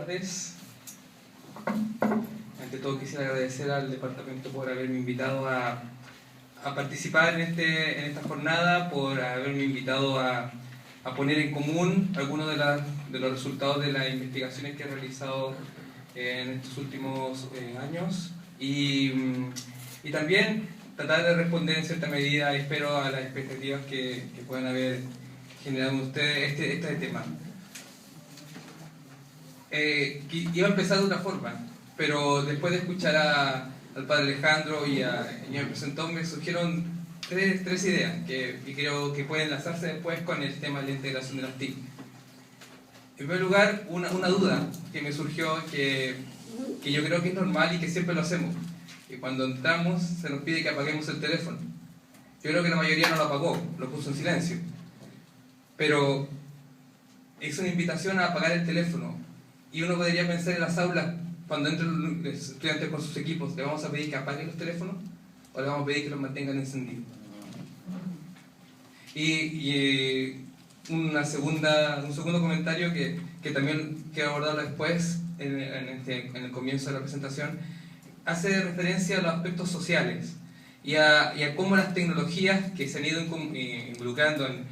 tardes. Ante todo quisiera agradecer al departamento por haberme invitado a participar en esta jornada, por haberme invitado a poner en común algunos de los resultados de las investigaciones que he realizado en estos últimos años y también tratar de responder en cierta medida, espero, a las expectativas que puedan haber generado en ustedes este tema. Iba a empezar de otra forma, pero después de escuchar al padre Alejandro y me presentó, me surgieron tres ideas que creo que pueden enlazarse después con el tema de la integración de las TIC. En primer lugar, una duda que me surgió, que yo creo que es normal y que siempre lo hacemos. Y cuando entramos se nos pide que apaguemos el teléfono. Yo creo que la mayoría no lo apagó, lo puso en silencio. Pero es una invitación a apagar el teléfono. Y uno podría pensar en las aulas, cuando entran los estudiantes con sus equipos, ¿le vamos a pedir que apaguen los teléfonos o le vamos a pedir que los mantengan encendidos? Y un segundo comentario que también quiero abordarlo después, en el comienzo de la presentación, hace referencia a los aspectos sociales y a cómo las tecnologías que se han ido involucrando en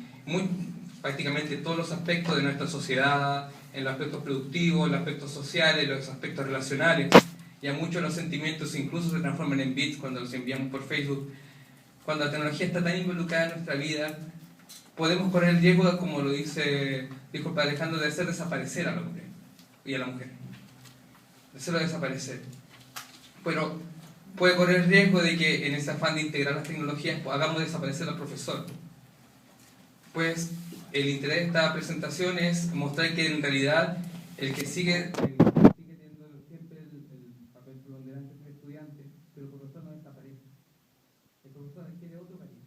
prácticamente todos los aspectos de nuestra sociedad, en los aspectos productivos, en los aspectos sociales, en los aspectos relacionales, y a muchos de los sentimientos incluso se transforman en bits cuando los enviamos por Facebook. Cuando la tecnología está tan involucrada en nuestra vida, podemos correr el riesgo, como dijo el padre Alejandro, de hacer desaparecer al hombre y a la mujer, de hacerlo desaparecer. Pero puede correr el riesgo de que en ese afán de integrar las tecnologías hagamos desaparecer al profesor. Pues el interés de esta presentación es mostrar que en realidad el que sigue teniendo siempre el papel preponderante es el estudiante, pero el profesor no desaparece. El profesor adquiere otro cariño.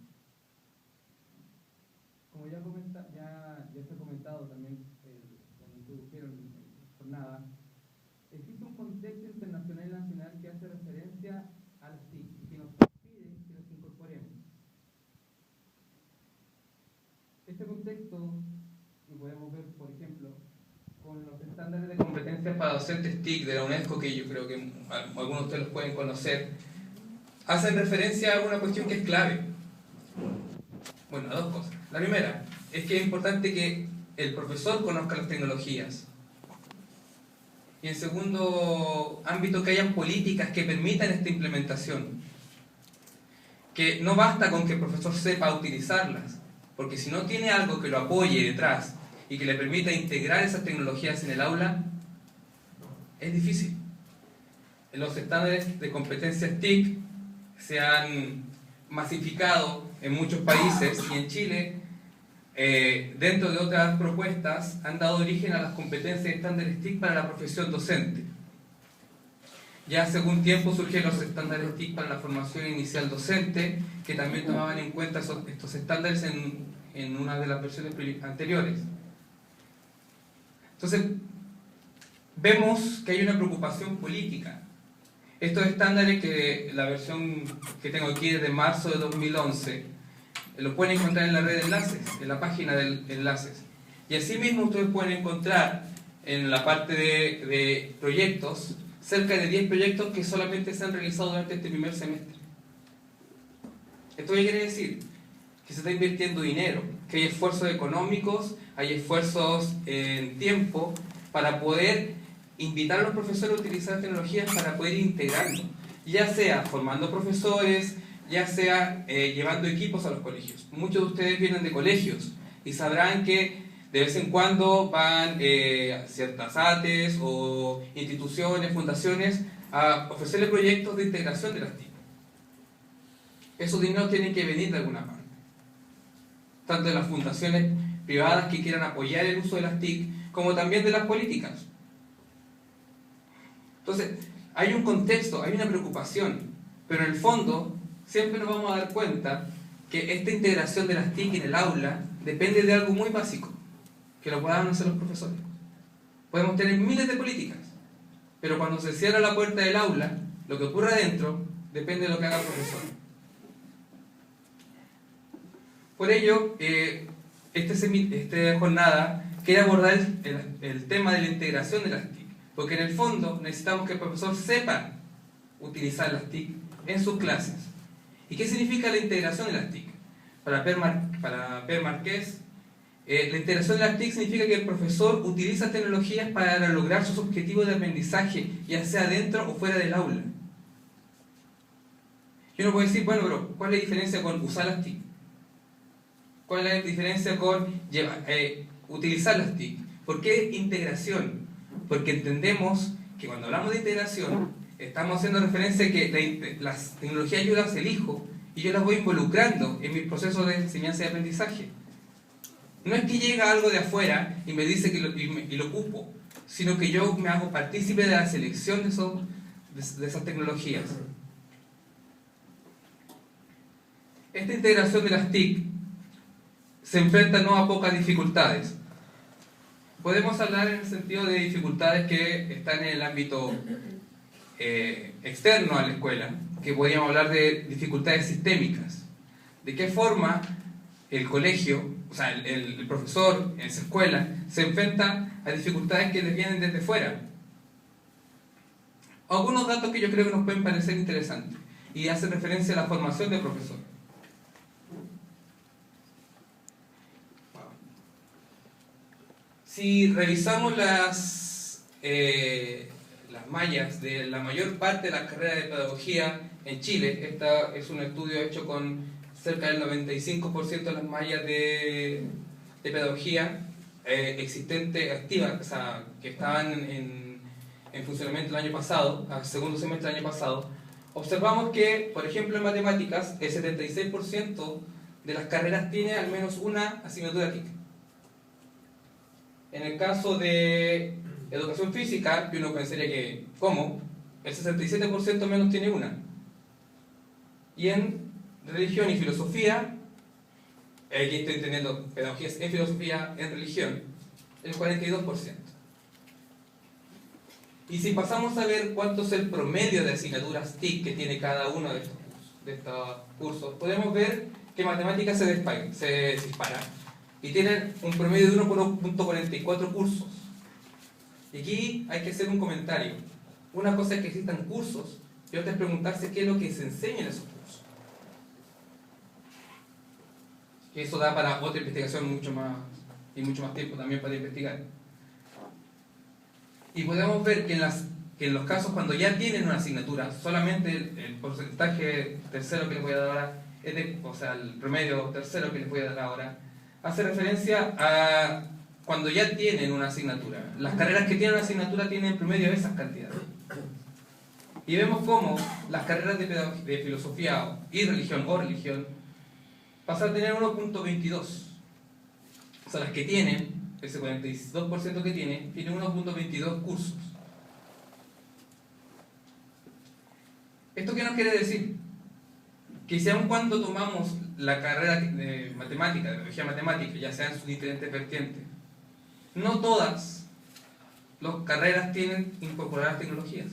Como ya se ha comentado también cuando introdujeron la jornada, existe un contexto internacional y nacional que hace referencia a las TIC y que nos pide que los incorporemos. Este contexto lo podemos ver, por ejemplo, con los estándares de competencias para docentes TIC de la UNESCO, que yo creo que algunos de ustedes los pueden conocer, hacen referencia a una cuestión que es clave. Bueno, a dos cosas. La primera es que es importante que el profesor conozca las tecnologías. Y en segundo ámbito, que hayan políticas que permitan esta implementación. Que no basta con que el profesor sepa utilizarlas, porque si no tiene algo que lo apoye detrás y que le permita integrar esas tecnologías en el aula, es difícil. Los estándares de competencias TIC se han masificado en muchos países y en Chile, dentro de otras propuestas, han dado origen a las competencias y estándares TIC para la profesión docente. Ya hace algún tiempo surgieron los estándares TIC para la formación inicial docente, que también tomaban en cuenta estos estándares en una de las versiones anteriores. Entonces, vemos que hay una preocupación política. Estos estándares, que la versión que tengo aquí es de marzo de 2011, los pueden encontrar en la red de enlaces, en la página de enlaces. Y asimismo ustedes pueden encontrar en la parte de proyectos, cerca de 10 proyectos que solamente se han realizado durante este primer semestre. ¿Esto qué quiere decir? Que se está invirtiendo dinero, que hay esfuerzos económicos, hay esfuerzos en tiempo para poder invitar a los profesores a utilizar tecnologías para poder integrarlo, ya sea formando profesores, ya sea llevando equipos a los colegios. Muchos de ustedes vienen de colegios y sabrán que de vez en cuando van a ciertas ATES o instituciones, fundaciones, a ofrecerles proyectos de integración de las TIC. Esos dineros tienen que venir de alguna parte, tanto de las fundaciones privadas que quieran apoyar el uso de las TIC, como también de las políticas. Entonces, hay un contexto, hay una preocupación, pero en el fondo siempre nos vamos a dar cuenta que esta integración de las TIC en el aula depende de algo muy básico, que lo puedan hacer los profesores. Podemos tener miles de políticas, pero cuando se cierra la puerta del aula, lo que ocurre adentro depende de lo que haga el profesor. Por ello, esta jornada quiere abordar el tema de la integración de las TIC, Porque en el fondo necesitamos que el profesor sepa utilizar las TIC en sus clases. ¿Y qué significa la integración de las TIC? Para Per Marqués, la integración de las TIC significa que el profesor utiliza tecnologías para lograr sus objetivos de aprendizaje, ya sea dentro o fuera del aula. Y uno puede decir, bueno, pero ¿cuál es la diferencia con usar las TIC? ¿Cuál es la diferencia con utilizar las TIC? ¿Por qué integración? Porque entendemos que cuando hablamos de integración, estamos haciendo referencia a que las tecnologías yo las elijo y yo las voy involucrando en mi proceso de enseñanza y aprendizaje. No es que llega algo de afuera y me dice que y lo ocupo, sino que yo me hago partícipe de la selección de esas tecnologías. Esta integración de las TIC se enfrenta no a pocas dificultades. Podemos hablar en el sentido de dificultades que están en el ámbito externo a la escuela, que podríamos hablar de dificultades sistémicas. ¿De qué forma el colegio, o sea, el profesor en su escuela, se enfrenta a dificultades que les vienen desde fuera? Algunos datos que yo creo que nos pueden parecer interesantes y hacen referencia a la formación del profesor. Si revisamos las mallas de la mayor parte de las carreras de pedagogía en Chile, este es un estudio hecho con cerca del 95% de las mallas de pedagogía existentes, activas, o sea, que estaban en funcionamiento el año pasado, al segundo semestre del año pasado, observamos que, por ejemplo, en matemáticas, el 76% de las carreras tiene al menos una asignatura TIC. En el caso de educación física, que uno pensaría que, ¿cómo? El 67% menos tiene una. Y en religión y filosofía, aquí estoy entendiendo pedagogías en filosofía, en religión, el 42%. Y si pasamos a ver cuánto es el promedio de asignaturas TIC que tiene cada uno de estos cursos, podemos ver que matemáticas se dispara y tienen un promedio de 1.44 cursos. Y aquí hay que hacer un comentario. Una cosa es que existan cursos y otra es preguntarse qué es lo que se enseña en esos cursos. Que eso da para otra investigación mucho más tiempo también para investigar. Y podemos ver que en los casos cuando ya tienen una asignatura, solamente el porcentaje tercero que les voy a dar ahora, el promedio tercero que les voy a dar ahora, hace referencia a cuando ya tienen una asignatura. Las carreras que tienen una asignatura tienen en promedio esas cantidades. Y vemos cómo las carreras de filosofía y religión pasan a tener 1.22. O sea, las que tienen, ese 42% que tienen 1.22 cursos. ¿Esto qué nos quiere decir? Que si aun cuando tomamos la carrera de matemática, de biología matemática, ya sea en sus diferentes vertientes, no todas las carreras tienen incorporadas tecnologías.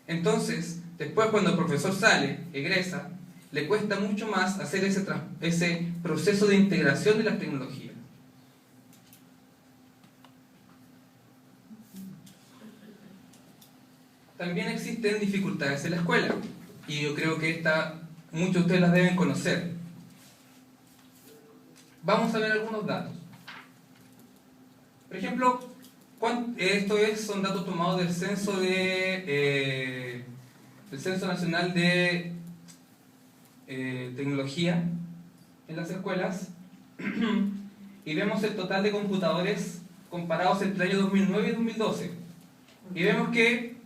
Entonces, después cuando el profesor sale, egresa, le cuesta mucho más hacer ese proceso de integración de las tecnologías. También existen dificultades en la escuela, y yo creo que muchos de ustedes las deben conocer. Vamos a ver algunos datos. Por ejemplo, son datos tomados del Censo Nacional de Tecnología en las escuelas, y vemos el total de computadores comparados entre el año 2009 y 2012. Y vemos que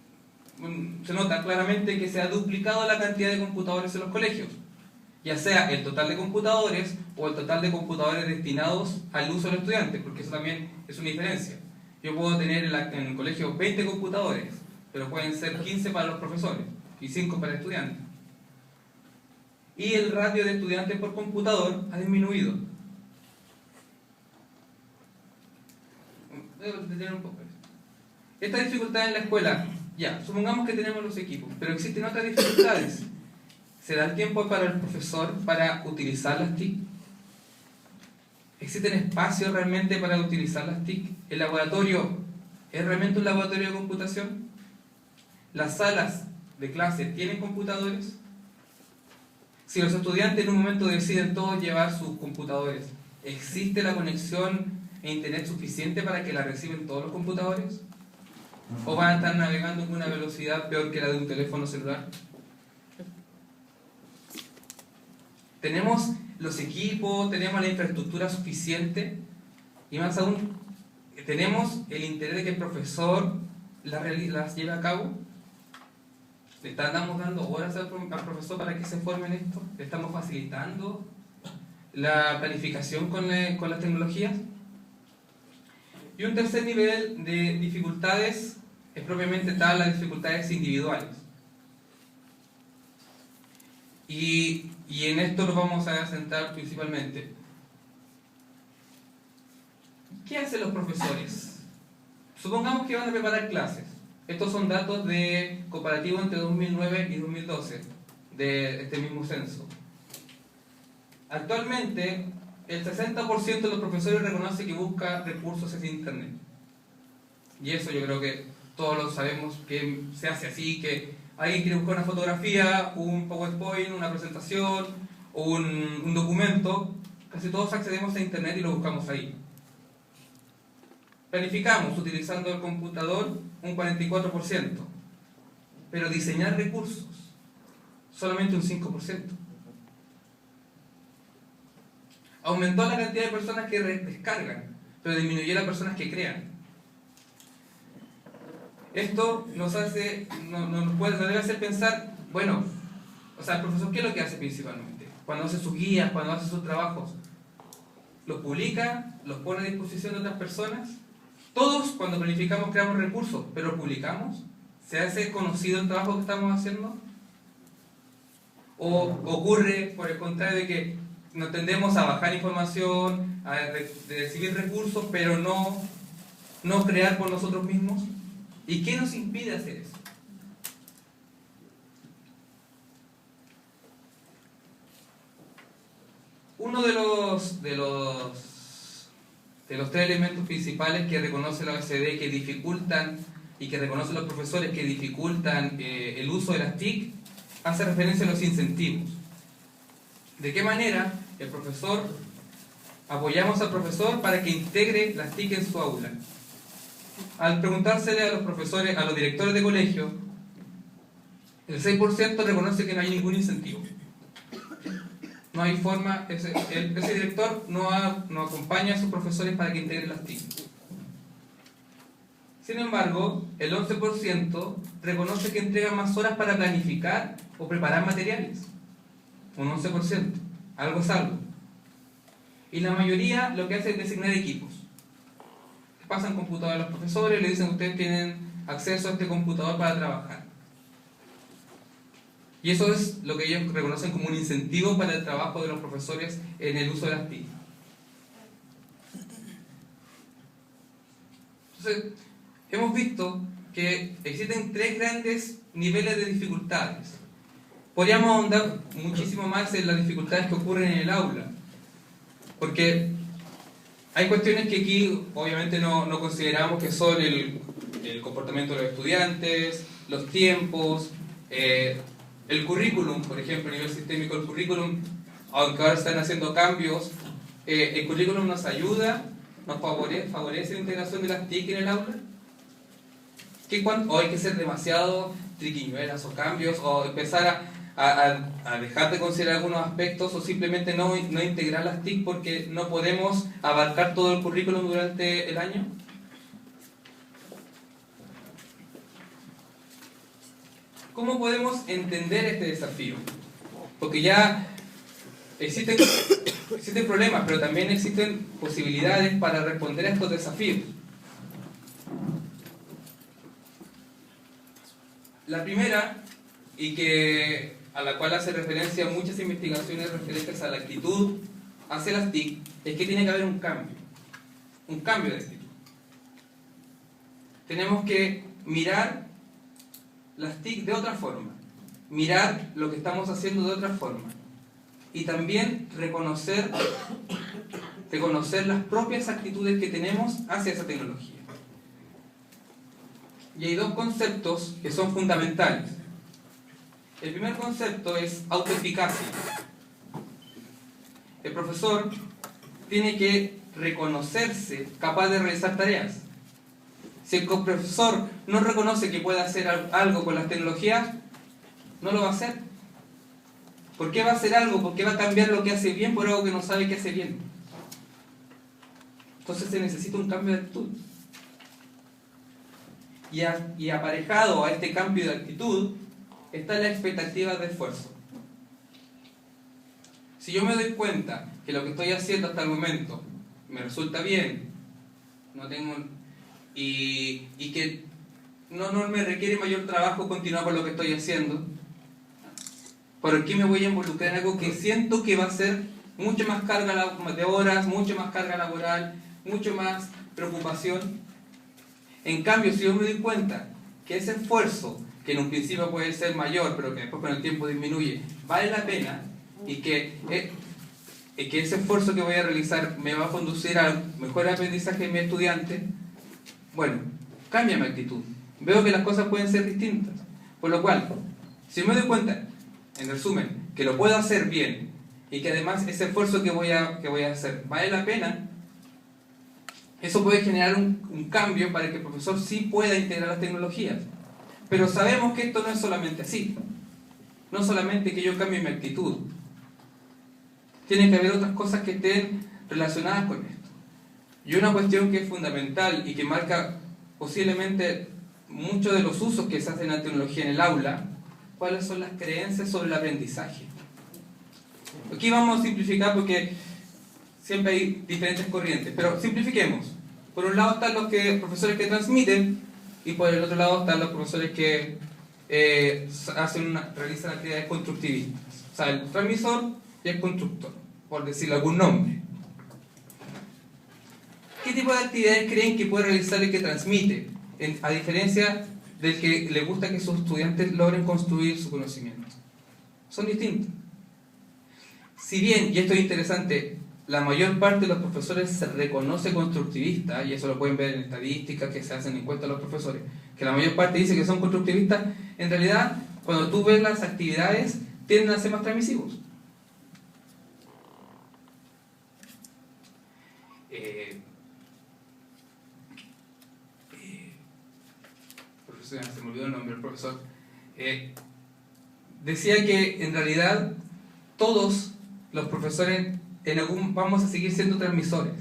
se nota claramente que se ha duplicado la cantidad de computadores en los colegios, ya sea el total de computadores o el total de computadores destinados al uso de los estudiantes, porque eso también es una diferencia. Yo puedo tener en el colegio 20 computadores, pero pueden ser 15 para los profesores y 5 para el estudiante. Y el ratio de estudiantes por computador ha disminuido. Debo detener un poco esto. Esta dificultad en la escuela, ya, supongamos que tenemos los equipos, pero existen otras dificultades. ¿Se da el tiempo para el profesor para utilizar las TIC? ¿Existen espacios realmente para utilizar las TIC? ¿El laboratorio ¿Es realmente un laboratorio de computación? ¿Las salas de clase tienen computadores? Si los estudiantes en un momento deciden todos llevar sus computadores, ¿existe la conexión a internet suficiente para que la reciben todos los computadores? ¿O van a estar navegando con una velocidad peor que la de un teléfono celular? ¿Tenemos los equipos, tenemos la infraestructura suficiente? Y más aún, ¿tenemos el interés de que el profesor las lleve a cabo? ¿Le estamos dando horas al profesor para que se forme en esto? ¿Le estamos facilitando la planificación con las tecnologías? Y un tercer nivel de dificultades es propiamente tal las dificultades individuales. Y en esto nos vamos a centrar principalmente. ¿Qué hacen los profesores? Supongamos que van a preparar clases. Estos son datos de comparativo entre 2009 y 2012 de este mismo censo. Actualmente, el 60% de los profesores reconoce que busca recursos en Internet. Y eso yo creo que todos lo sabemos que se hace así, que alguien quiere buscar una fotografía, un PowerPoint, una presentación, o un documento, casi todos accedemos a Internet y lo buscamos ahí. Planificamos utilizando el computador un 44%, pero diseñar recursos solamente un 5%. Aumentó la cantidad de personas que descargan, pero disminuyó las personas que crean. Esto nos debe hacer pensar, bueno, o sea, el profesor, ¿qué es lo que hace principalmente? Cuando hace sus guías, cuando hace sus trabajos, los publica, los pone a disposición de otras personas. Todos, cuando planificamos, creamos recursos, pero ¿lo publicamos? ¿Se hace conocido el trabajo que estamos haciendo? ¿O ocurre, por el contrario, de que nos tendemos a bajar información, a recibir recursos, pero no crear por nosotros mismos? ¿Y qué nos impide hacer eso? Uno de los tres elementos principales que reconoce la OECD que dificultan y que reconocen los profesores que dificultan el uso de las TIC hace referencia a los incentivos. ¿De qué manera apoyamos al profesor para que integre las TIC en su aula? Al preguntársele a los profesores, a los directores de colegio, el 6% reconoce que no hay ningún incentivo. No hay forma, ese director no acompaña a sus profesores para que integren las TIC. Sin embargo, el 11% reconoce que entrega más horas para planificar o preparar materiales. Un 11%. Algo es algo. Y la mayoría lo que hace es designar equipos. Pasan computador a los profesores, le dicen que ustedes tienen acceso a este computador para trabajar. Y eso es lo que ellos reconocen como un incentivo para el trabajo de los profesores en el uso de las TIC. Entonces, hemos visto que existen tres grandes niveles de dificultades. Podríamos ahondar muchísimo más en las dificultades que ocurren en el aula, porque hay cuestiones que aquí obviamente no consideramos, que son el comportamiento de los estudiantes, los tiempos, el currículum, por ejemplo, a nivel sistémico. El currículum, aunque ahora están haciendo cambios, el currículum nos ayuda, nos favorece la integración de las TIC en el aula. O hay que ser demasiado triquiñuelas o cambios, o empezar a dejar de considerar algunos aspectos, o simplemente no integrar las TIC porque no podemos abarcar todo el currículum durante el año. ¿Cómo podemos entender este desafío? Porque ya existen problemas, pero también existen posibilidades para responder a estos desafíos. La primera, y a la cual hace referencia muchas investigaciones referentes a la actitud hacia las TIC, es que tiene que haber un cambio de actitud. Tenemos que mirar las TIC de otra forma, mirar lo que estamos haciendo de otra forma, y también reconocer las propias actitudes que tenemos hacia esa tecnología. Y hay dos conceptos que son fundamentales. El primer concepto es autoeficacia. El profesor tiene que reconocerse capaz de realizar tareas. Si el profesor no reconoce que puede hacer algo con las tecnologías, no lo va a hacer. ¿Por qué va a hacer algo? ¿Por qué va a cambiar lo que hace bien por algo que no sabe que hace bien? Entonces se necesita un cambio de actitud. Y aparejado a este cambio de actitud está la expectativa de esfuerzo. Si yo me doy cuenta que lo que estoy haciendo hasta el momento me resulta bien, y que no me requiere mayor trabajo continuar con lo que estoy haciendo, ¿por qué me voy a involucrar en algo que siento que va a ser mucho más carga de horas, mucho más carga laboral, mucho más preocupación? En cambio, si yo me doy cuenta que ese esfuerzo, que en un principio puede ser mayor, pero que después con el tiempo disminuye, vale la pena, y que ese esfuerzo que voy a realizar me va a conducir al mejor aprendizaje de mi estudiante, bueno, cambia mi actitud. Veo que las cosas pueden ser distintas. Por lo cual, si me doy cuenta, en resumen, que lo puedo hacer bien, y que además ese esfuerzo que voy a hacer vale la pena, eso puede generar un cambio para que el profesor sí pueda integrar las tecnologías. Pero sabemos que esto no es solamente así. No solamente que yo cambie mi actitud. Tiene que haber otras cosas que estén relacionadas con esto. Y una cuestión que es fundamental y que marca posiblemente muchos de los usos que se hacen de la tecnología en el aula, ¿cuáles son las creencias sobre el aprendizaje? Aquí vamos a simplificar porque siempre hay diferentes corrientes, pero simplifiquemos. Por un lado están los profesores que transmiten, y por el otro lado están los profesores que realizan actividades constructivistas. O sea, el transmisor y el constructor, por decirle algún nombre. ¿Qué tipo de actividades creen que puede realizar el que transmite, a diferencia del que le gusta que sus estudiantes logren construir su conocimiento? Son distintos. Si bien, y esto es interesante, la mayor parte de los profesores se reconoce constructivista, y eso lo pueden ver en estadísticas que se hacen encuestas a los profesores, que la mayor parte dice que son constructivistas, en realidad, cuando tú ves las actividades, tienden a ser más transmisivos. Se me olvidó el nombre del profesor. Decía que en realidad todos los profesores vamos a seguir siendo transmisores.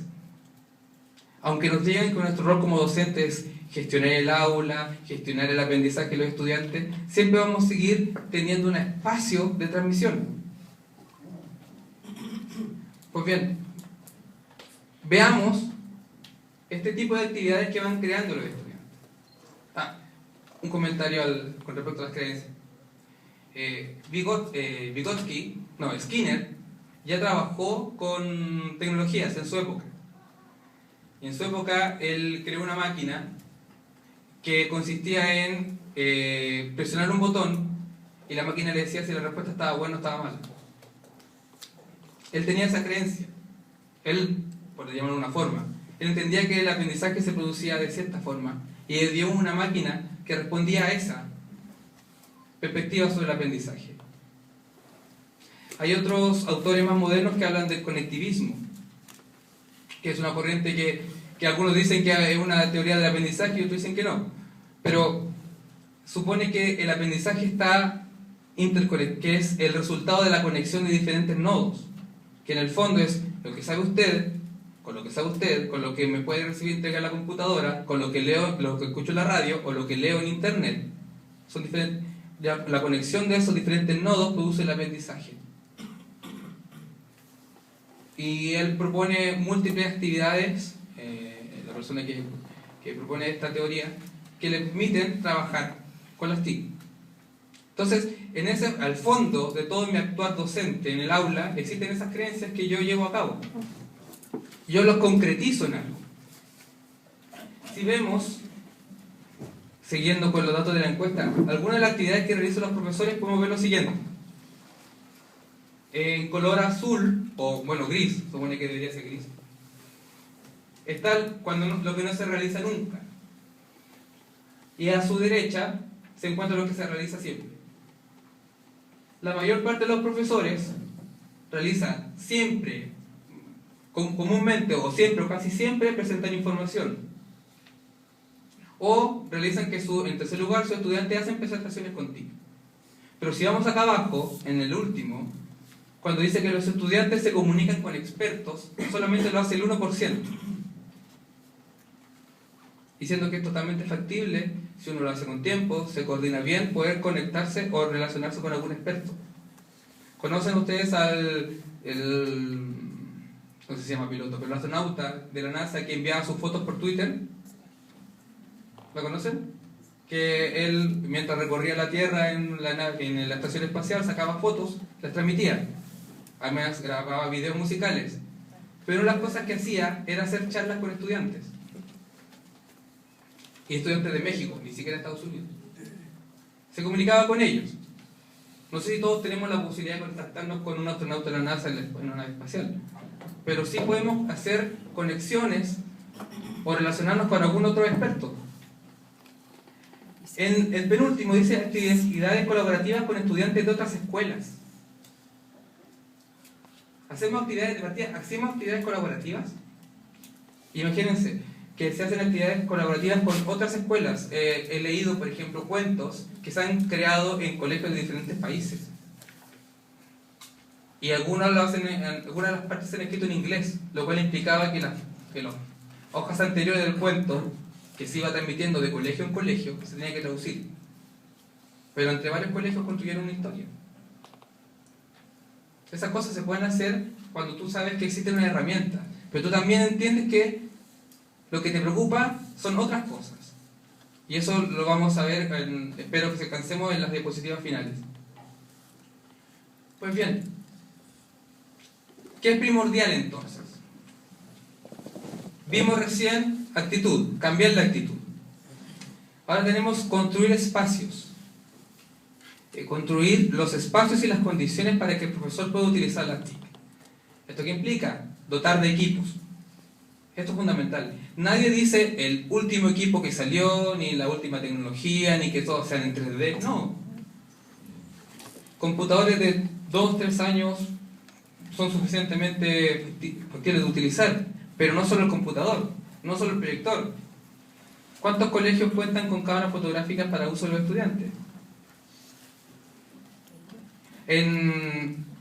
Aunque nos digan que nuestro rol como docentes es gestionar el aula, gestionar el aprendizaje de los estudiantes, siempre vamos a seguir teniendo un espacio de transmisión. Pues bien, veamos este tipo de actividades que van creando los estudiantes. Un comentario con respecto a las creencias. Skinner ya trabajó con tecnologías en su época. Y en su época él creó una máquina que consistía en presionar un botón y la máquina le decía si la respuesta estaba buena o estaba mal. Él tenía esa creencia. Él, por llamarlo de una forma, él entendía que el aprendizaje se producía de cierta forma y le dio una máquina que respondía a esa perspectiva sobre el aprendizaje. Hay otros autores más modernos que hablan del conectivismo, que es una corriente que algunos dicen que es una teoría del aprendizaje y otros dicen que no, pero supone que el aprendizaje está interconectado, que es el resultado de la conexión de diferentes nodos, que en el fondo es lo que sabe usted, con lo que sabe usted, con lo que me puede recibir entregar la computadora, con lo que leo, lo que escucho en la radio o lo que leo en internet. Son diferentes. La conexión de esos diferentes nodos produce el aprendizaje. Y él propone múltiples actividades, la persona que propone esta teoría, que le permiten trabajar con las TIC. Entonces, al fondo de todo mi actuar docente en el aula, existen esas creencias que yo llevo a cabo. Yo los concretizo en algo. Si vemos, siguiendo con los datos de la encuesta, algunas de las actividades que realizan los profesores, podemos ver lo siguiente. En color azul, o bueno, gris, supone que debería ser gris, está lo que no se realiza nunca. y a su derecha se encuentra lo que se realiza siempre. La mayor parte de los profesores realiza siempre, comúnmente o siempre o casi siempre presentan información. O realizan que en tercer lugar sus estudiantes hacen presentaciones continuas. Pero si vamos acá abajo, en el último, cuando dice que los estudiantes se comunican con expertos, solamente lo hace el 1%. Diciendo que es totalmente factible, si uno lo hace con tiempo, se coordina bien, poder conectarse o relacionarse con algún experto. ¿Conocen ustedes no sé si se llama piloto, pero el astronauta de la NASA que enviaba sus fotos por Twitter? ¿La conocen? Que él, mientras recorría la Tierra en la estación espacial, sacaba fotos, las transmitía. Además grababa videos musicales. Pero una de las cosas que hacía era hacer charlas con estudiantes. Y estudiantes de México, ni siquiera de Estados Unidos. Se comunicaba con ellos. No sé si todos tenemos la posibilidad de contactarnos con un astronauta de la NASA en una nave espacial. Pero sí podemos hacer conexiones o relacionarnos con algún otro experto. En el penúltimo dice actividades colaborativas con estudiantes de otras escuelas. ¿Hacemos actividades colaborativas? Imagínense que se hacen actividades colaborativas con otras escuelas. He leído, por ejemplo, cuentos que se han creado en colegios de diferentes países. Y algunas de las partes se han escrito en inglés, lo cual implicaba que las hojas anteriores del cuento, que se iba transmitiendo de colegio en colegio, se tenía que traducir. Pero entre varios colegios construyeron una historia. Esas cosas se pueden hacer cuando tú sabes que existe una herramienta, pero tú también entiendes que lo que te preocupa son otras cosas. Y eso lo vamos a ver, espero que se alcancemos en las diapositivas finales. Pues bien, ¿qué es primordial entonces? Vimos recién actitud, cambiar la actitud. Ahora tenemos construir espacios. Construir los espacios y las condiciones para que el profesor pueda utilizar las TIC. ¿Esto qué implica? Dotar de equipos. Esto es fundamental. Nadie dice el último equipo que salió, ni la última tecnología, ni que todos sean en 3D. No. Computadores de 2-3 años son suficientemente factibles de utilizar. Pero no solo el computador, no solo el proyector. ¿Cuántos colegios cuentan con cámaras fotográficas para uso de los estudiantes?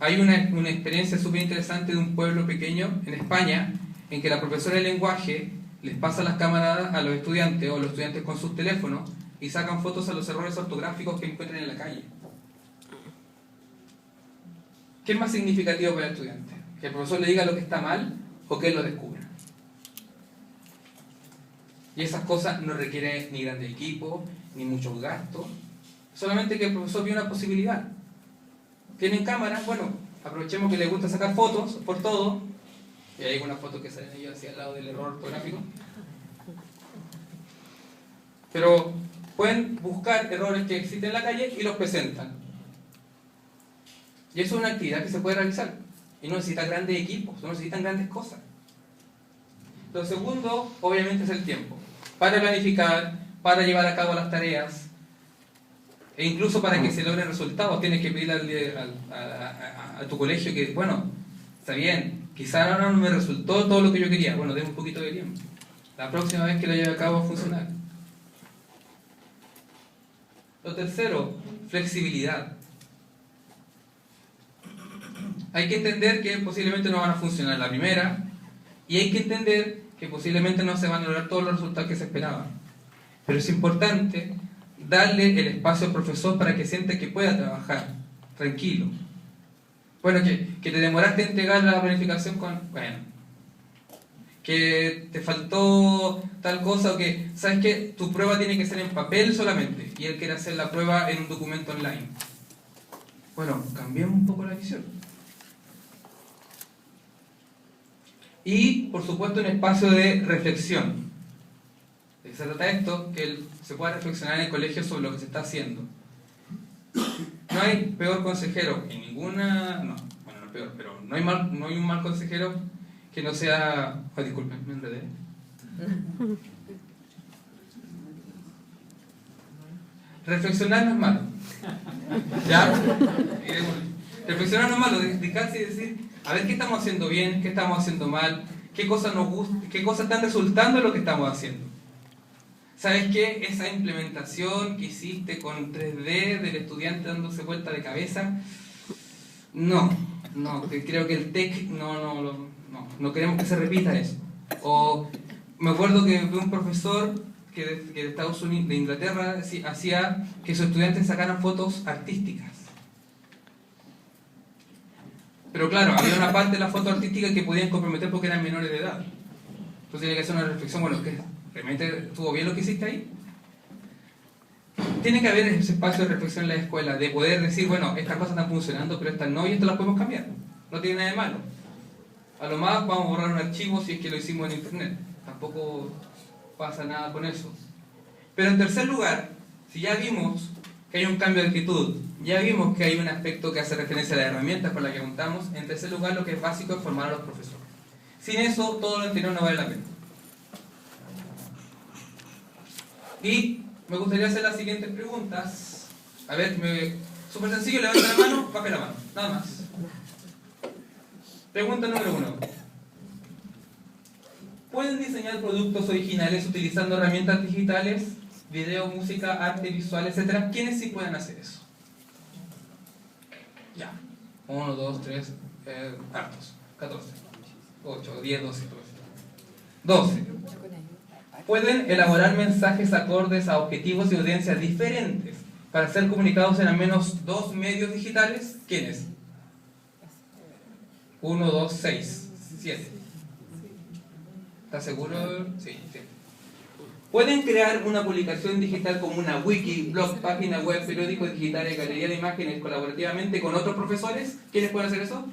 Hay una experiencia súper interesante de un pueblo pequeño en España, en que la profesora de lenguaje les pasa las cámaras a los estudiantes, o los estudiantes con sus teléfonos, y sacan fotos a los errores ortográficos que encuentran en la calle. ¿Qué es más significativo para el estudiante? ¿Que el profesor le diga lo que está mal o que él lo descubra? Y esas cosas no requieren ni grandes equipos, ni muchos gastos, solamente que el profesor vio una posibilidad. ¿Tienen cámaras? Bueno, aprovechemos que les gusta sacar fotos por todo, y hay algunas fotos que salen ellos hacia el lado del error ortográfico, pero pueden buscar errores que existen en la calle y los presentan. Y eso es una actividad que se puede realizar, y no necesita grandes equipos, no necesitan grandes cosas. Lo segundo, obviamente, es el tiempo. Para planificar, para llevar a cabo las tareas, e incluso para que se logren resultados, tienes que pedirle a tu colegio que, bueno, está bien, quizá ahora no me resultó todo lo que yo quería, bueno, denme un poquito de tiempo. La próxima vez que lo lleve a cabo va a funcionar. Lo tercero, flexibilidad. Hay que entender que posiblemente no van a funcionar la primera, y hay que entender que posiblemente no se van a lograr todos los resultados que se esperaban. Pero es importante darle el espacio al profesor para que sienta que pueda trabajar tranquilo. Bueno, que te demoraste en entregar la planificación que te faltó tal cosa, o que, ¿sabes qué? Tu prueba tiene que ser en papel solamente, y él quiere hacer la prueba en un documento online. Bueno, cambiemos un poco la visión. Y, por supuesto, un espacio de reflexión. ¿De qué se trata esto? Que se pueda reflexionar en el colegio sobre lo que se está haciendo. No hay peor consejero en ninguna... No, bueno, no peor, pero no hay un mal consejero que no sea... Oh, disculpen, me enredé. reflexionar no es malo. ¿Ya? Reflexionar no es malo, dedicarse y decir, a ver qué estamos haciendo bien, qué estamos haciendo mal, qué cosas nos gustan, qué cosas están resultando en lo que estamos haciendo. ¿Sabes qué? Esa implementación que hiciste con 3D del estudiante dándose vuelta de cabeza, no, creo que el TEC no queremos que se repita eso. O me acuerdo que un profesor que de Estados Unidos, de Inglaterra, hacía que sus estudiantes sacaran fotos artísticas. Pero claro, había una parte de la foto artística que podían comprometer porque eran menores de edad. Entonces tenía que hacer una reflexión, bueno, ¿qué? ¿Realmente estuvo bien lo que hiciste ahí? Tiene que haber ese espacio de reflexión en la escuela, de poder decir, bueno, estas cosas están funcionando, pero estas no, y estas las podemos cambiar. No tiene nada de malo. A lo más vamos a borrar un archivo si es que lo hicimos en internet. Tampoco pasa nada con eso. Pero en tercer lugar, si ya vimos que hay un cambio de actitud, ya vimos que hay un aspecto que hace referencia a las herramientas con las que contamos, en tercer lugar lo que es básico es formar a los profesores. Sin eso, todo lo anterior no vale la pena. Y me gustaría hacer las siguientes preguntas. A ver, súper sencillo, levanta la mano, baje la mano, nada más. Pregunta número 1. ¿Pueden diseñar productos originales utilizando herramientas digitales, video, música, arte, visual, etcétera? ¿Quiénes sí pueden hacer eso? Ya. 1, 2, 3, hartos. 14, 8, 10, 12, 12. Pueden elaborar mensajes acordes a objetivos y audiencias diferentes para ser comunicados en al menos 2 medios digitales. ¿Quiénes? 1, 2, 6, 7. ¿Estás seguro? Sí. Pueden crear una publicación digital como una wiki, blog, página web, periódico digital y galería de imágenes colaborativamente con otros profesores. ¿Quiénes pueden hacer eso?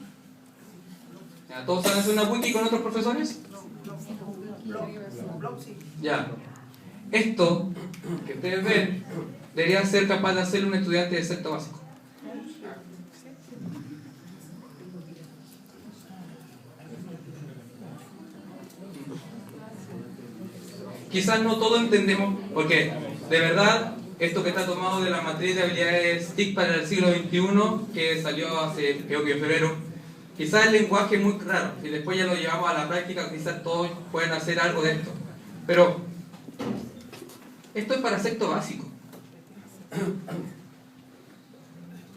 ¿Todos saben hacer una wiki con otros profesores? Ya. Esto que ustedes ven debería ser capaz de hacer un estudiante de sexto básico. Quizás no todo entendemos, porque de verdad esto que está tomado de la matriz de habilidades TIC para el siglo XXI, que salió hace, creo que en febrero, quizás el lenguaje es muy raro, si después ya lo llevamos a la práctica, quizás todos pueden hacer algo de esto. Pero esto es para sexto básico.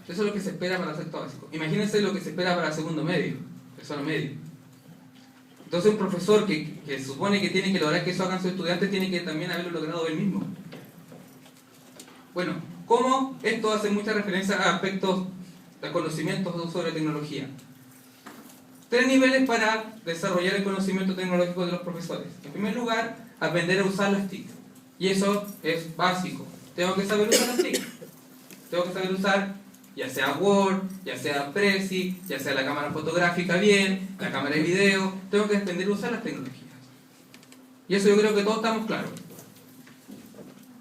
Eso es lo que se espera para sexto básico. Imagínense lo que se espera para segundo medio, tercero medio. Entonces un profesor que supone que tiene que lograr que eso hagan sus estudiantes tiene que también haberlo logrado él mismo. Bueno, ¿cómo? Esto hace mucha referencia a aspectos de conocimientos sobre tecnología. 3 niveles para desarrollar el conocimiento tecnológico de los profesores. En primer lugar, aprender a usar las TIC. Y eso es básico. Tengo que saber usar las TIC. Tengo que saber usar ya sea Word, ya sea Prezi, ya sea la cámara fotográfica bien, la cámara de video. Tengo que aprender a usar las tecnologías. Y eso yo creo que todos estamos claros.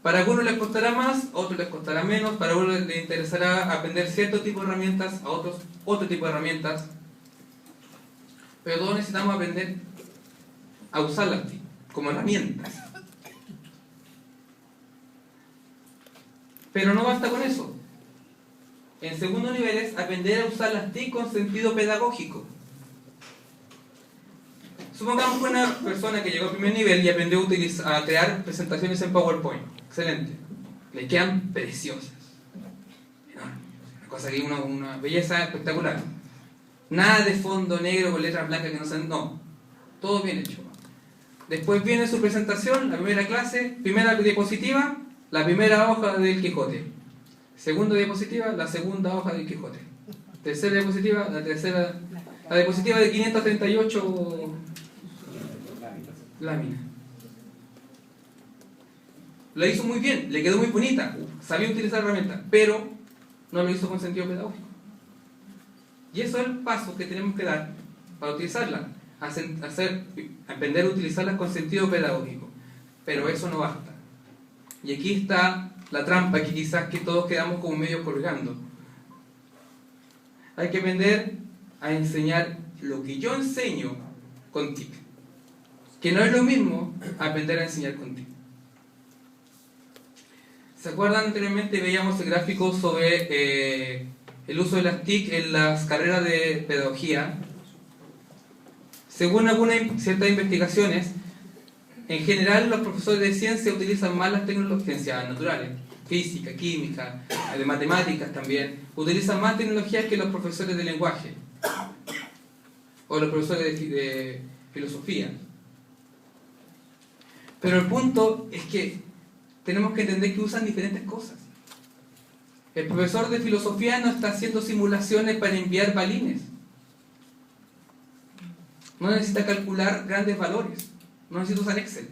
Para algunos les costará más, a otros les costará menos. Para algunos les interesará aprender cierto tipo de herramientas, a otros otro tipo de herramientas. Pero todos necesitamos aprender a usarlas como herramientas. Pero no basta con eso. En segundo nivel es aprender a usar las TIC con sentido pedagógico. Supongamos que una persona que llegó al primer nivel y aprendió a crear presentaciones en PowerPoint. Excelente. Le quedan preciosas. Una cosa que una belleza espectacular. Nada de fondo negro con letras blancas que no sean... No. Todo bien hecho. Después viene su presentación, la primera clase, primera diapositiva, la primera hoja del Quijote. Segunda diapositiva, la segunda hoja del Quijote. Tercera diapositiva, la diapositiva de 538 láminas. La hizo muy bien, le quedó muy bonita, sabía utilizar herramientas, pero no lo hizo con sentido pedagógico. Y eso es el paso que tenemos que dar para utilizarla, aprender a utilizarlas con sentido pedagógico. Pero eso no basta. Y aquí está la trampa, que quizás que todos quedamos como medio colgando. Hay que aprender a enseñar lo que yo enseño con TIC, que no es lo mismo aprender a enseñar con TIC. ¿Se acuerdan? Anteriormente veíamos el gráfico sobre el uso de las TIC en las carreras de pedagogía. Según algunas ciertas investigaciones, en general los profesores de ciencia utilizan más las ciencias naturales, física, química, de matemáticas también, utilizan más tecnologías que los profesores de lenguaje o los profesores de filosofía. Pero el punto es que tenemos que entender que usan diferentes cosas. El profesor de filosofía no está haciendo simulaciones para enviar balines. No necesita calcular grandes valores. No necesita usar Excel.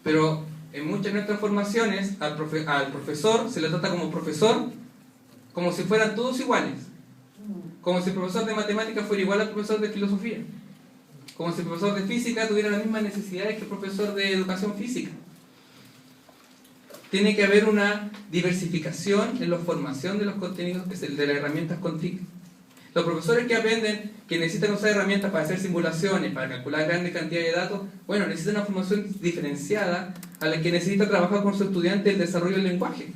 Pero en muchas de nuestras formaciones al profesor se le trata como profesor, como si fueran todos iguales. Como si el profesor de matemáticas fuera igual al profesor de filosofía. Como si el profesor de física tuviera las mismas necesidades que el profesor de educación física. Tiene que haber una diversificación en la formación de los contenidos de las herramientas con TIC. Los profesores que aprenden que necesitan usar herramientas para hacer simulaciones, para calcular grandes cantidades de datos, bueno, necesitan una formación diferenciada a la que necesita trabajar con su estudiante el desarrollo del lenguaje.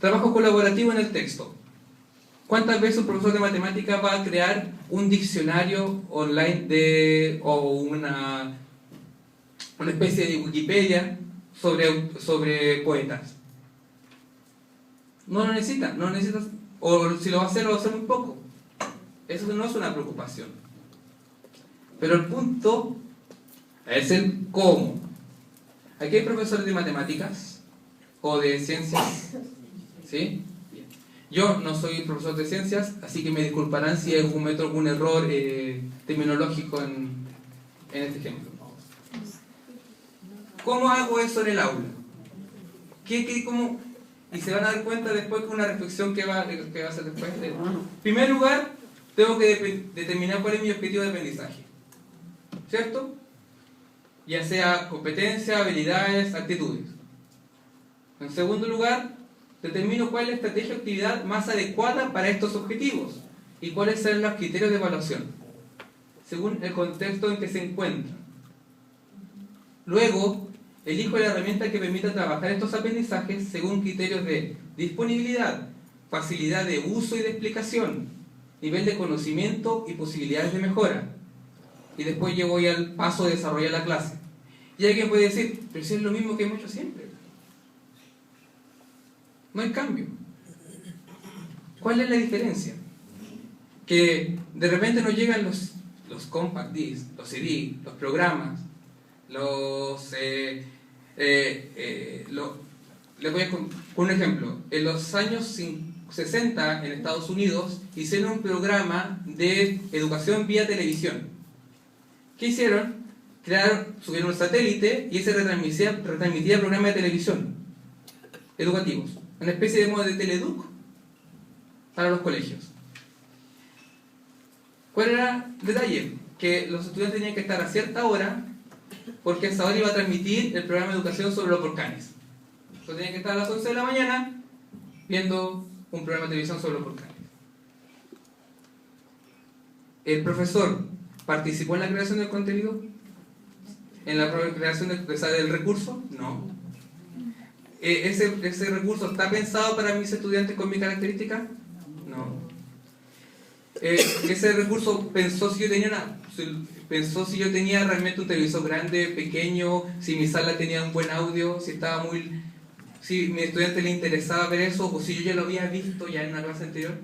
Trabajo colaborativo en el texto. ¿Cuántas veces un profesor de matemáticas va a crear un diccionario online o una especie de Wikipedia sobre poetas? No lo necesita, o si lo va a hacer muy poco. Eso no es una preocupación. Pero el punto es el cómo. Aquí hay profesores de matemáticas o de ciencias, ¿sí? Yo no soy profesor de ciencias, así que me disculparán si cometo algún error terminológico en este ejemplo. ¿Cómo hago eso en el aula? ¿Cómo? Y se van a dar cuenta después con una reflexión que va a hacer después. En primer lugar, tengo que determinar cuál es mi objetivo de aprendizaje, ¿cierto? Ya sea competencia, habilidades, actitudes. En segundo lugar, determino cuál es la estrategia o actividad más adecuada para estos objetivos y cuáles serán los criterios de evaluación, según el contexto en que se encuentra. Luego, elijo la herramienta que permita trabajar estos aprendizajes según criterios de disponibilidad, facilidad de uso y de explicación, nivel de conocimiento y posibilidades de mejora. Y después yo voy al paso de desarrollar la clase. Y alguien puede decir, pero si es lo mismo que hemos hecho siempre. No hay cambio. ¿Cuál es la diferencia? Que de repente nos llegan los compact discs, los CD, los programas, les voy a con un ejemplo. En los años 60 en Estados Unidos hicieron un programa de educación vía televisión. ¿Qué hicieron? Subieron un satélite y ese retransmitía programas de televisión educativos, una especie de modo de Teleduc para los colegios. ¿Cuál era el detalle? Que los estudiantes tenían que estar a cierta hora, porque a esa hora iba a transmitir el programa de educación sobre los volcanes. Entonces tenían que estar a las 11 de la mañana viendo un programa de televisión sobre los volcanes. ¿El profesor participó en la creación del contenido? ¿En la creación del recurso? No. ¿Ese recurso está pensado para mis estudiantes con mi característica? No. ¿Ese recurso pensó si yo tenía realmente un televisor grande, pequeño, si mi sala tenía un buen audio, si mi estudiante le interesaba ver eso, o si yo ya lo había visto ya en una clase anterior?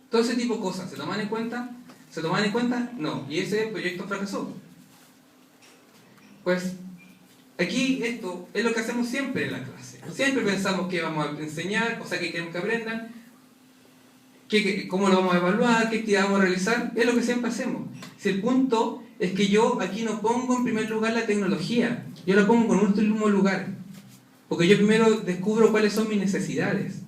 Todo ese tipo de cosas, ¿se toman en cuenta? ¿Se toman en cuenta? No. Y ese proyecto fracasó. Pues aquí esto es lo que hacemos siempre en la clase. Siempre pensamos que vamos a enseñar, o sea, que queremos que aprendan, cómo lo vamos a evaluar, qué actividad vamos a realizar. Es lo que siempre hacemos. Si el punto es que yo aquí no pongo en primer lugar la tecnología, yo la pongo en último lugar. Porque yo primero descubro cuáles son mis necesidades.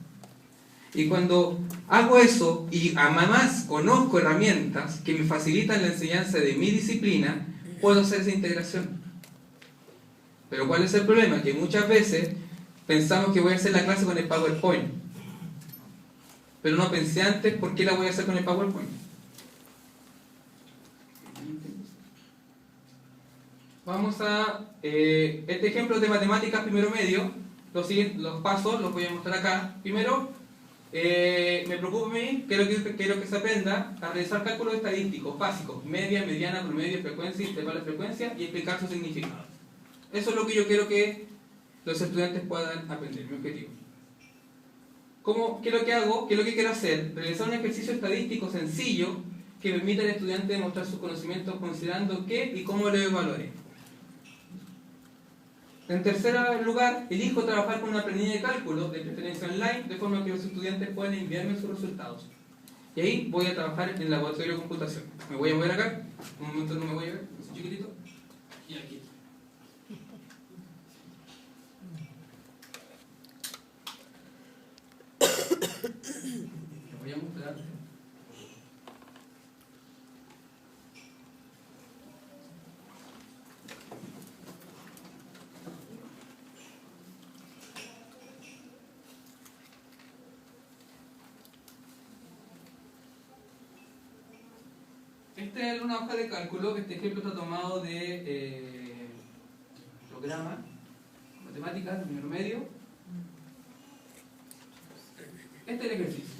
Y cuando hago eso y además conozco herramientas que me facilitan la enseñanza de mi disciplina, puedo hacer esa integración. Pero ¿cuál es el problema? Que muchas veces pensamos que voy a hacer la clase con el PowerPoint. Pero no pensé antes por qué la voy a hacer con el PowerPoint. Vamos a este ejemplo de matemáticas primero medio. Los pasos los voy a mostrar acá. Primero, me preocupa a mí, quiero que se aprenda a realizar cálculos estadísticos básicos, media, mediana, promedio, frecuencia, intervalo de frecuencia y explicar su significado. Eso es lo que yo quiero que los estudiantes puedan aprender, mi objetivo. ¿Qué es lo que hago? ¿Qué es lo que quiero hacer? Realizar un ejercicio estadístico sencillo que permita al estudiante demostrar sus conocimientos considerando qué y cómo le evaluaré. En tercer lugar, elijo trabajar con una planilla de cálculo, de preferencia online, de forma que los estudiantes puedan enviarme sus resultados. Y ahí voy a trabajar en el laboratorio de computación. Me voy a mover acá, un momento no me voy a ver, es chiquitito, y aquí. Lo voy a mostrar. Esta es una hoja de cálculo. Este ejemplo está tomado de programa, matemáticas, primero medio. Este es el ejercicio.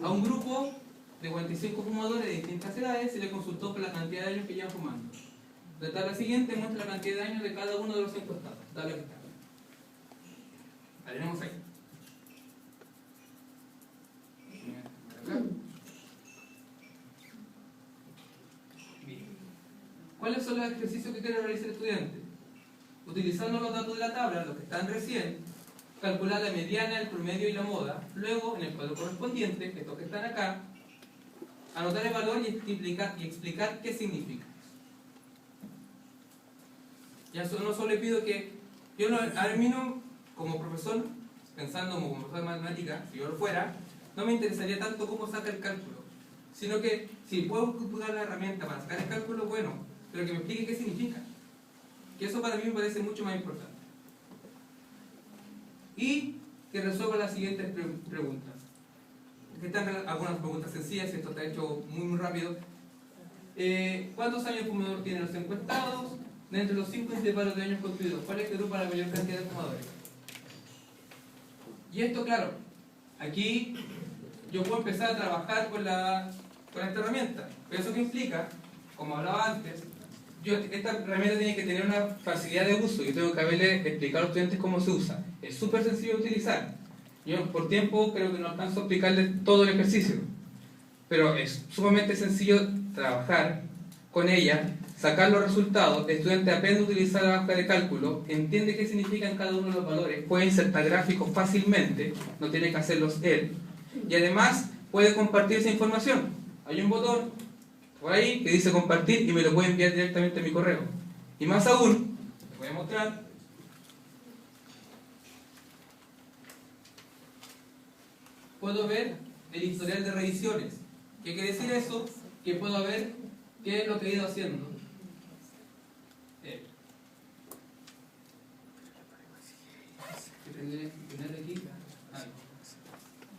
A un grupo de 45 fumadores de distintas edades se le consultó por la cantidad de años que llevan fumando. La tabla siguiente muestra la cantidad de años de cada uno de los encuestados. Tabla que está. La tenemos ahí. ¿Cuáles son los ejercicios que quiere realizar el estudiante? Utilizando los datos de la tabla, los que están recién, calcular la mediana, el promedio y la moda. Luego, en el cuadro correspondiente, estos que están acá, anotar el valor y explicar qué significa. Ya no solo le pido que yo al menos como profesor, pensando como profesor de matemática, si yo lo fuera, no me interesaría tanto cómo saca el cálculo, sino que si puedo ocupar la herramienta para sacar el cálculo, bueno, pero que me explique qué significa. Que eso para mí me parece mucho más importante. Y que resuelva las siguientes preguntas. Aquí están algunas preguntas sencillas, esto está hecho muy rápido. ¿Cuántos años el fumador tienen los encuestados? De entre los 5 intervalos de años construidos, ¿cuál es que agrupa la mayor cantidad de fumadores? Y esto, claro, aquí yo puedo empezar a trabajar con esta herramienta. Pero eso que implica, como hablaba antes, esta herramienta tiene que tener una facilidad de uso. Yo tengo que haberle explicado a los estudiantes cómo se usa. Es súper sencillo de utilizar. Yo por tiempo creo que no alcanzo a explicarles todo el ejercicio. Pero es sumamente sencillo trabajar con ella, sacar los resultados. El estudiante aprende a utilizar la hoja de cálculo, entiende qué significan cada uno de los valores, puede insertar gráficos fácilmente, no tiene que hacerlos él. Y además puede compartir esa información. Hay un botón por ahí que dice compartir y me lo puede enviar directamente a mi correo. Y más aún, les voy a mostrar. Puedo ver el historial de revisiones. ¿Qué quiere decir eso? Que puedo ver qué es lo que he ido haciendo.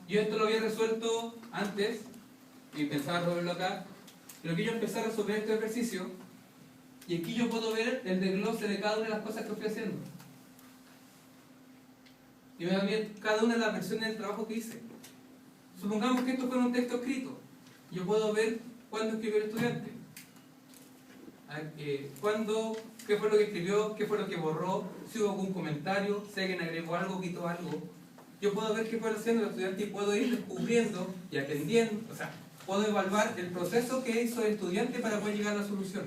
Yo esto lo había resuelto antes y pensaba resolverlo acá, pero aquí yo empecé a resolver este ejercicio y aquí yo puedo ver el desglose de cada una de las cosas que fui haciendo y me va a ver cada una de las versiones del trabajo que hice. Supongamos que esto fuera un texto escrito, yo puedo ver cuándo escribió el estudiante, qué fue lo que escribió, qué fue lo que borró, si hubo algún comentario, si alguien agregó algo, quitó algo. Yo puedo ver qué fue haciendo el estudiante y puedo ir descubriendo y aprendiendo, o sea, puedo evaluar el proceso que hizo el estudiante para poder llegar a la solución.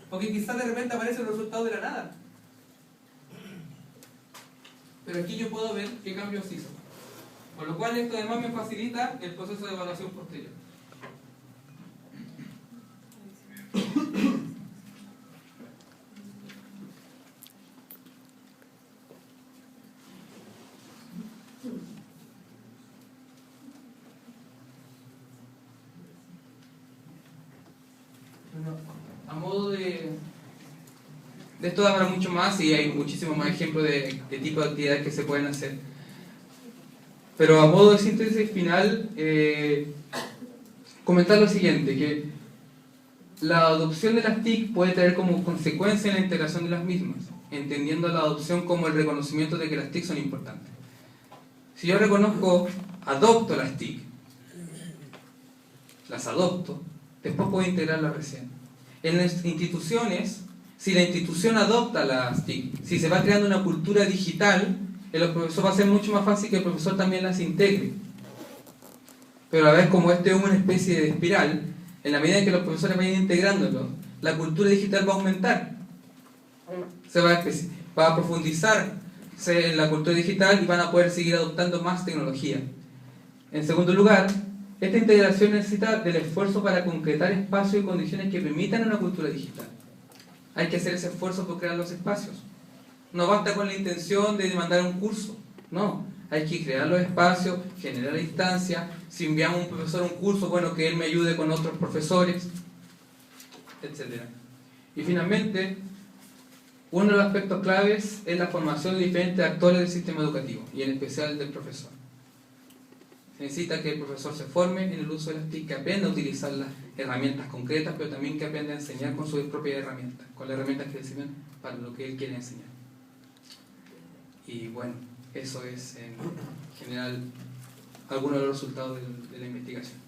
Porque quizás de repente aparece el resultado de la nada. Pero aquí yo puedo ver qué cambios hizo. Por lo cual esto además me facilita el proceso de evaluación posterior. Bueno, a modo de esto habrá mucho más y hay muchísimos más ejemplos de tipo de actividades que se pueden hacer. Pero a modo de síntesis final, comentar lo siguiente, que La adopción de las TIC puede traer como consecuencia la integración de las mismas, entendiendo la adopción como el reconocimiento de que las TIC son importantes. Si yo reconozco, adopto las TIC, las adopto, después puedo integrarlas recién. En las instituciones, si la institución adopta las TIC, si se va creando una cultura digital, el profesor va a ser mucho más fácil que el profesor también las integre. Pero a ver, como este es una especie de espiral, en la medida en que los profesores vayan integrándolo, la cultura digital va a aumentar. Se va a profundizar en la cultura digital y van a poder seguir adoptando más tecnología. En segundo lugar, esta integración necesita del esfuerzo para concretar espacios y condiciones que permitan una cultura digital. Hay que hacer ese esfuerzo por crear los espacios. No basta con la intención de mandar un curso, no. Hay que crear los espacios, generar la instancia. Si enviamos a un profesor un curso, bueno, que él me ayude con otros profesores, etc. Y finalmente, uno de los aspectos claves es la formación de diferentes actores del sistema educativo, y en especial del profesor. Se necesita que el profesor se forme en el uso de las TIC, que aprenda a utilizar las herramientas concretas, pero también que aprenda a enseñar con sus propias herramientas, con las herramientas que le sirven para lo que él quiere enseñar. Y bueno, eso es en general algunos de los resultados de la investigación.